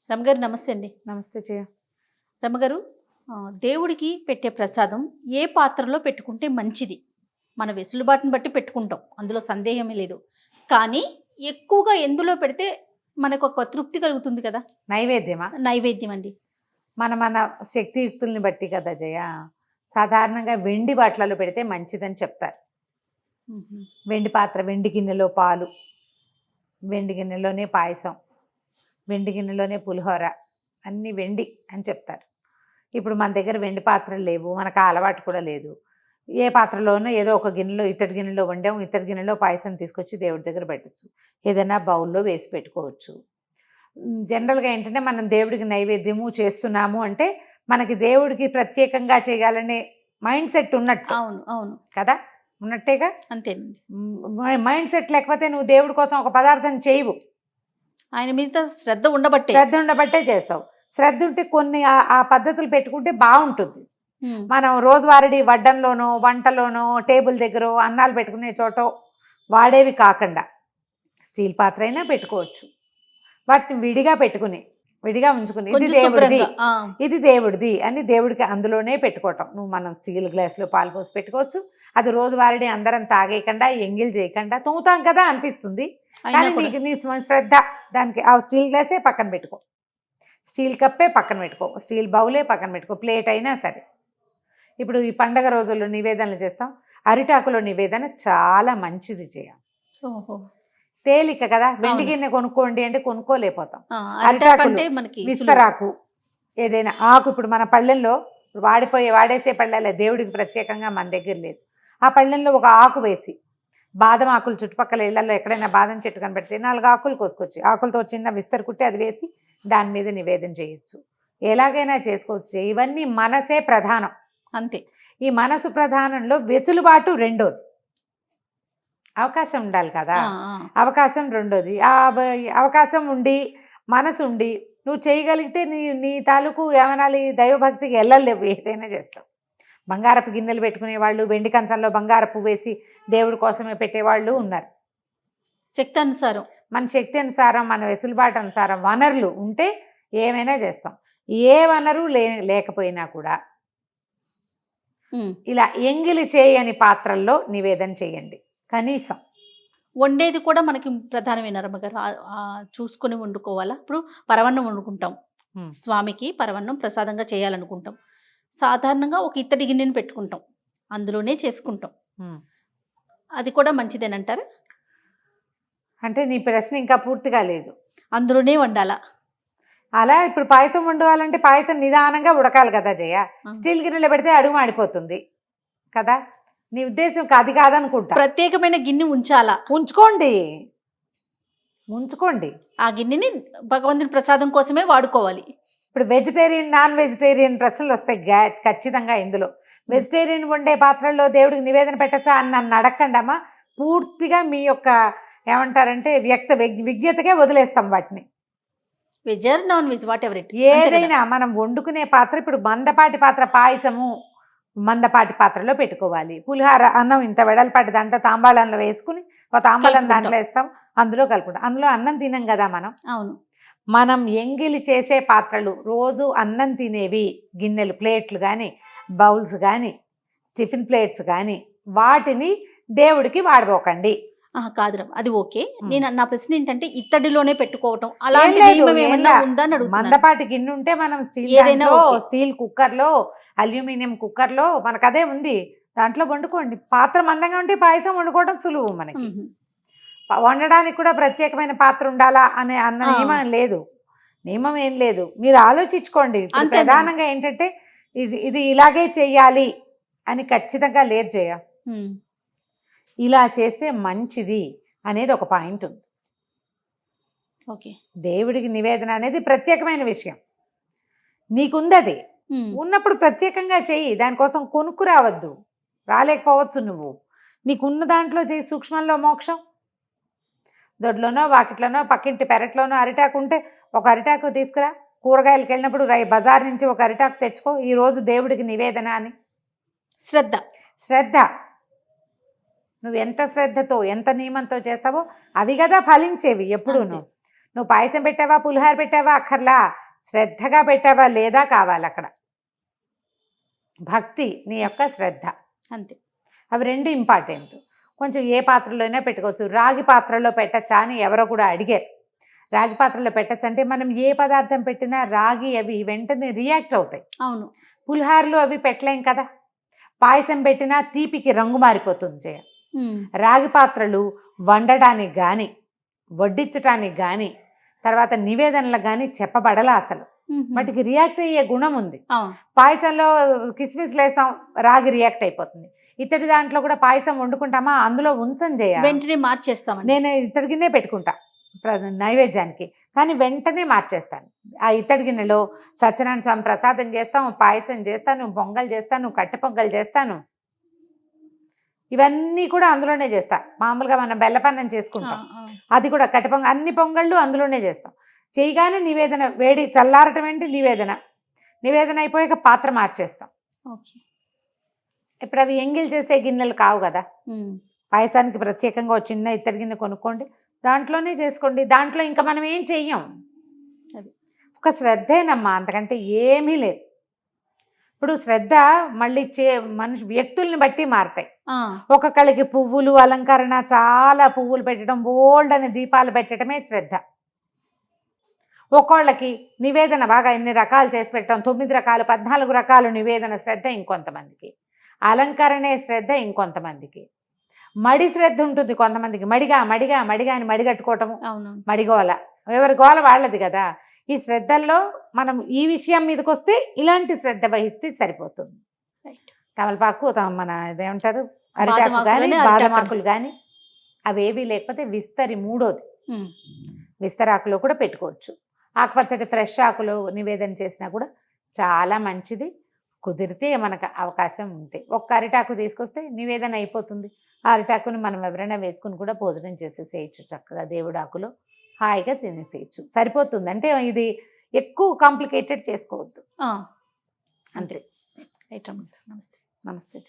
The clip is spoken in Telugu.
రమగారు నమస్తే అండి. నమస్తే జయ. రమగారు, దేవుడికి పెట్టే ప్రసాదం ఏ పాత్రలో పెట్టుకుంటే మంచిది? మన వెసులుబాటుని బట్టి పెట్టుకుంటాం, అందులో సందేహమే లేదు. కానీ ఎక్కువగా ఎందులో పెడితే మనకు ఒక తృప్తి కలుగుతుంది కదా? నైవేద్యమా? నైవేద్యం అండి. మన శక్తియుక్తుల్ని బట్టి కదా జయ. సాధారణంగా వెండి బాట్లలో పెడితే మంచిదని చెప్తారు. వెండి పాత్ర, వెండి గిన్నెలో పాలు, వెండి గిన్నెలోనే పాయసం, వెండి గిన్నెలోనే పులిహోర, అన్నీ వెండి అని చెప్తారు. ఇప్పుడు మన దగ్గర వెండి పాత్రలు లేవు, మనకు ఆ అలవాటు కూడా లేదు. ఏ పాత్రలోనో ఏదో ఒక గిన్నెలో, ఇత్తడి గిన్నెలో వండాము, ఇత్తడి గిన్నెలో పాయసం తీసుకొచ్చి దేవుడి దగ్గర పెట్టచ్చు. ఏదైనా బౌల్లో వేసి పెట్టుకోవచ్చు. జనరల్గా ఏంటంటే మనం దేవుడికి నైవేద్యము చేస్తున్నాము అంటే మనకి దేవుడికి ప్రత్యేకంగా చేయాలనే మైండ్ సెట్ ఉన్నట్టు. అవును అవును కదా, ఉన్నట్టేగా. అంతేనండి. మైండ్ సెట్ లేకపోతే నువ్వు దేవుడి కోసం ఒక పదార్థం చేయవు. ఆయన మీద శ్రద్ధ ఉండబట్టే చేస్తావు. శ్రద్ధ ఉంటే కొన్ని ఆ పద్ధతులు పెట్టుకుంటే బాగుంటుంది. మనం రోజువారీ వడ్డంలోనో, వంటలోనో, టేబుల్ దగ్గర అన్నాలు పెట్టుకునే చోట వాడేవి కాకుండా స్టీల్ పాత్ర అయినా పెట్టుకోవచ్చు. వాటిని విడిగా ఉంచుకుని ఇది దేవుడిది అని దేవుడికి అందులోనే పెట్టుకోవటం. మనం స్టీల్ గ్లాస్లో పాలు పోసి పెట్టుకోవచ్చు. అది రోజువారీ అందరం తాగేయకుండా, ఎంగిల్ చేయకుండా, తోముతాం కదా అనిపిస్తుంది. కానీ నీకు నీ శ్రద్ధ దానికి ఆ స్టీల్ గ్లాసే పక్కన పెట్టుకో, స్టీల్ కప్పే పక్కన పెట్టుకో, స్టీల్ బౌలే పక్కన పెట్టుకో, ప్లేట్ అయినా సరే. ఇప్పుడు ఈ పండగ రోజుల్లో నివేదనలు చేస్తాం. అరిటాకులో నివేదన చాలా మంచిది చేయాలి. తేలిక కదా. వెండి గిన్నె కొనుక్కోండి అంటే కొనుక్కోలేకపోతాం. అరిటాకు, విస్తరాకు, ఏదైనా ఆకు. ఇప్పుడు మన పళ్ళెంలో వాడేసే పళ్ళెలే దేవుడికి ప్రత్యేకంగా మన దగ్గర లేదు. ఆ పళ్ళెంలో ఒక ఆకు వేసి, బాదం ఆకులు చుట్టుపక్కల ఇళ్లలో ఎక్కడైనా బాదం చెట్టు కనబడితే 4 ఆకులు కోసుకొచ్చి, ఆకులతో చిన్న విస్తరు కుట్టి అది వేసి దాని మీద నివేదన చేయొచ్చు. ఎలాగైనా చేసుకోవచ్చు. ఇవన్నీ మనసే ప్రధానం. అంతే. ఈ మనసు ప్రధానంలో వెసులుబాటు రెండోది. అవకాశం ఉండాలి కదా. అవకాశం రెండోది. ఆ అవకాశం ఉండి, మనసు ఉండి నువ్వు చేయగలిగితే నీ తాలూకు ఏమనాలి, దైవభక్తికి వెళ్ళలేవు, ఏదైనా చేస్తావు. బంగారపు గిన్నెలు పెట్టుకునేవాళ్ళు, వెండి కంచంలో బంగారపు వేసి దేవుడి కోసమే పెట్టేవాళ్ళు ఉన్నారు. శక్తి అనుసారం, మన శక్తి అనుసారం, మన వెసులుబాటు అనుసారం వనరులు ఉంటే ఏమైనా చేస్తాం. ఏ వనరు లేకపోయినా కూడా ఇలా ఎంగిలి చేయని పాత్రల్లో నివేదన చేయండి. కనీసం వండేది కూడా మనకి ప్రధానమైన రమ్మగారు చూసుకొని వండుకోవాలా. ఇప్పుడు పరవన్నం వండుకుంటాం, స్వామికి పరవన్నం ప్రసాదంగా చేయాలనుకుంటాం. సాధారణంగా ఒక ఇత్తడి గిన్నెని పెట్టుకుంటాం, అందులోనే చేసుకుంటాం. అది కూడా మంచిదేనంటారా? అంటే నీ ప్రశ్న ఇంకా పూర్తిగా లేదు. అందులోనే వండాలా? అలా ఇప్పుడు పాయసం వండాలంటే పాయసం నిదానంగా ఉడకాలి కదా జయ. స్టీల్ గిన్నెలో పెడితే అడుగు మాడిపోతుంది కదా. నీ ఉద్దేశం అది కాదనుకుంటా. ప్రత్యేకమైన గిన్నె ఉంచాలా? ఉంచుకోండి. ఆ గిన్నెని భగవంతుని ప్రసాదం కోసమే వాడుకోవాలి. ఇప్పుడు వెజిటేరియన్, నాన్ వెజిటేరియన్ ప్రశ్నలు వస్తాయి ఖచ్చితంగా ఇందులో. వెజిటేరియన్ వండే పాత్రల్లో దేవుడికి నివేదన పెట్టచ్చా అని నన్ను అడగండమ్మా. పూర్తిగా మీ యొక్క ఏమంటారంటే విజ్ఞతకే వదిలేస్తాం వాటిని. Veg or non veg, what ever it, ఏదైనా మనం వండుకునే పాత్ర. ఇప్పుడు మందపాటి పాత్ర, పాయసము మందపాటి పాత్రలో పెట్టుకోవాలి. పులిహార అన్నం ఇంత వెడల్పాటి దాంట్లో తాంబాళంలో వేసుకుని ఒక తాంబాళం దాంట్లో వేస్తాం, అందులో కలుపుకుంటాం. అందులో అన్నం తినం కదా మనం. అవును. మనం ఎంగిలి చేసే పాత్రలు, రోజు అన్నం తినేవి గిన్నెలు, ప్లేట్లు కానీ, బౌల్స్ కానీ, టిఫిన్ ప్లేట్స్ కానీ, వాటిని దేవుడికి వాడబోకండి. కాదు, అది ఓకే. నా ప్రశ్న ఏంటంటే ఇత్తడిలోనే పెట్టుకోవటం అలా మందపాటి గిన్నె ఉంటే మనం స్టీల్ కుక్కర్లో, అల్యూమినియం కుక్కర్లో మనకు అదే ఉంది, దాంట్లో వండుకోండి. పాత్ర మందంగా ఉంటే పాయసం వండుకోవడం సులువు. మనకి వండడానికి కూడా ప్రత్యేకమైన పాత్ర ఉండాలా అన్న నియమం ఏం లేదు. మీరు ఆలోచించుకోండి. ప్రధానంగా ఏంటంటే ఇది ఇలాగే చెయ్యాలి అని ఖచ్చితంగా లేదు జయ. ఇలా చేస్తే మంచిది అనేది ఒక పాయింట్ ఉంది. ఓకే. దేవుడికి నివేదన అనేది ప్రత్యేకమైన విషయం. నీకుంది, అది ఉన్నప్పుడు ప్రత్యేకంగా చెయ్యి. దానికోసం కొనుక్కు రావద్దు, రాలేకపోవచ్చు. నువ్వు నీకున్న దాంట్లో చెయ్యి. సూక్ష్మంలో మోక్షం. దొడ్లోనో, వాకిట్లోనో, పక్కింటి పెరట్లోనో అరిటాకు ఉంటే ఒక అరిటాకు తీసుకురా. కూరగాయలకు వెళ్ళినప్పుడు బజార్ నుంచి ఒక అరిటాకు తెచ్చుకో. ఈరోజు దేవుడికి నివేదన అని శ్రద్ధ. నువ్వు ఎంత శ్రద్ధతో, ఎంత నియమంతో చేస్తావో అవి కదా ఫలించేవి ఎప్పుడూను. నువ్వు పాయసం పెట్టావా పులిహార పెట్టావా అక్కర్లా, శ్రద్ధగా పెట్టావా లేదా కావాలి అక్కడ. భక్తి, నీ యొక్క శ్రద్ధ, అంతే. అవి రెండు ఇంపార్టెంట్. కొంచెం ఏ పాత్రలో అయినా పెట్టుకోవచ్చు. రాగి పాత్రలో పెట్టచ్చా అని ఎవరో కూడా అడిగారు. రాగి పాత్రలో పెట్టచ్చు అంటే మనం ఏ పదార్థం పెట్టినా రాగి అవి వెంటనే రియాక్ట్ అవుతాయి. అవును. పులిహారలు అవి పెట్టలేం కదా. పాయసం పెట్టినా తీపికి రంగు మారిపోతుంది చేయ. రాగి పాత్రలు వండడానికి కానీ వడ్డించటానికి కానీ తర్వాత నివేదనలకు కానీ చెప్పబడలా అసలు. వాటికి రియాక్ట్ అయ్యే గుణం ఉంది. పాయసంలో కిస్మిస్లు వేస్తాం, రాగి రియాక్ట్ అయిపోతుంది. ఇతడి దాంట్లో కూడా పాయసం వండుకుంటామా, అందులో ఉంచం చేయాలి, వెంటనే మార్చేస్తాం. నేను ఇతడి గిన్నె పెట్టుకుంటా నైవేద్యానికి, కానీ వెంటనే మార్చేస్తాను. ఆ ఇతడి గిన్నెలో సత్యనారాయణ స్వామి ప్రసాదం చేస్తాను, పాయసం చేస్తాను, పొంగల్ చేస్తాను, కట్టె పొంగల్ చేస్తాను, ఇవన్నీ కూడా అందులోనే చేస్తా. మామూలుగా మనం బెల్లపన్నం చేసుకుంటాం, అది కూడా కట్టె పొంగల్, అన్ని పొంగళ్ళు అందులోనే చేస్తాం. చేయగానే నివేదన వేడి చల్లారటం ఏంటి నివేదన అయిపోయాక పాత్ర మార్చేస్తాం. ఇప్పుడు అవి ఎంగిల్ చేసే గిన్నెలు కావు కదా. పాయసానికి ప్రత్యేకంగా ఒక చిన్న ఇత్తడి గిన్నె కొనుక్కోండి, దాంట్లోనే చేసుకోండి. దాంట్లో ఇంకా మనం ఏం చెయ్యం, ఒక శ్రద్ధేనమ్మా, అంతకంటే ఏమీ లేదు. ఇప్పుడు శ్రద్ధ మళ్ళీ మనిషి వ్యక్తుల్ని బట్టి మారుతాయి. ఒక్కొక్కళ్ళకి పువ్వులు అలంకరణ, చాలా పువ్వులు పెట్టడం, బోల్డ్ అని దీపాలు పెట్టడమే శ్రద్ధ. ఒక్కోళ్ళకి నివేదన బాగా ఎన్ని రకాలు చేసి పెట్టడం, 9 రకాలు 14 రకాలు నివేదన శ్రద్ధ ఇంకొంతమందికి, అలంకరణే శ్రద్ధ ఇంకొంతమందికి, మడి శ్రద్ధ ఉంటుంది కొంతమందికి. మడిగా అని మడిగట్టుకోవటము, మడిగోల, ఎవరి గోల వాళ్ళది కదా. ఈ శ్రద్ధల్లో మనం ఈ విషయం మీదకి వస్తే ఇలాంటి శ్రద్ధ వహిస్తే సరిపోతుంది. తమలపాకు, మన ఇదేమంటారు అరిటాకు కానీ బాదమాకులు కానీ అవేవి లేకపోతే విస్తరి, మూడోది విస్తరాకులో కూడా పెట్టుకోవచ్చు. ఆకుపచ్చటి ఫ్రెష్ ఆకులు నివేదన చేసినా కూడా చాలా మంచిది. కుదిరితే మనకు అవకాశం ఉంటే ఒక్క అరిటాకు తీసుకొస్తే నివేదన అయిపోతుంది. ఆ అరిటాకుని మనం ఎవరైనా వేసుకుని కూడా భోజనం చేసేసేయచ్చు చక్కగా. దేవుడు ఆకులో హాయిగా తినేసేయచ్చు, సరిపోతుంది. అంటే ఇది ఎక్కువ కాంప్లికేటెడ్ చేసుకోవద్దు, అంతే. నమస్తే. నమస్తే.